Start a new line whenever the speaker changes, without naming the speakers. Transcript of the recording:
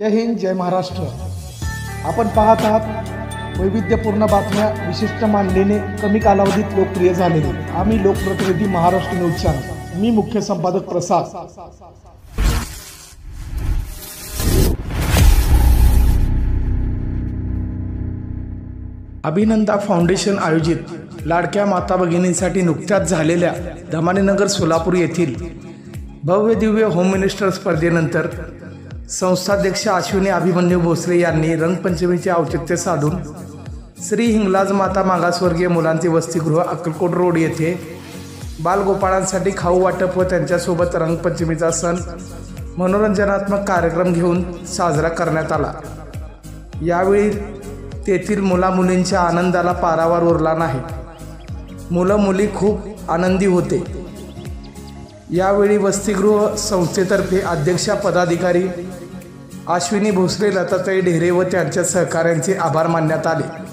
जय हिंद, जय महाराष्ट्र। आपण पाहत आहात वैविध्यपूर्ण बातम्या विशिष्ट मांडणीने कमी कालावधीत लोकप्रिय झालेले आम्ही लोकप्रतिनिधी महाराष्ट्र न्यूज चॅनल। मी मुख्य संपादक प्रसाद। अभिनंदा फाउंडेशन आयोजित लाडक्या माता भगिनींसाठी नुकत्याच झालेल्या धमानीनगर सोलापूर येथील भव्य दिव्य होम मिनिस्टर स्पर्धेनंतर संस्थाध्यक्ष अश्विनी अभिमन्यू भोसले यांनी रंगपंचमीचे औचित्य साधून श्री हिंगलाज माता मागासवर्गीय मुलांचे वसतिगृह अक्कलकोट रोड येथे बालगोपाळांसाठी खाऊ वाटप व त्यांच्यासोबत रंगपंचमीचा सण मनोरंजनात्मक कार्यक्रम घेऊन साजरा करण्यात आला। यावेळी तेथील मुलामुलींच्या आनंदाला पारावार उरला नाही। मुलं मुली खूप आनंदी होते। यावेळी वसतिगृह संस्थेतर्फे अध्यक्षा पदाधिकारी अश्विनी भोसले, लताताई ढेरे व त्यांच्या सहकाऱ्यांचे आभार मानण्यात आले।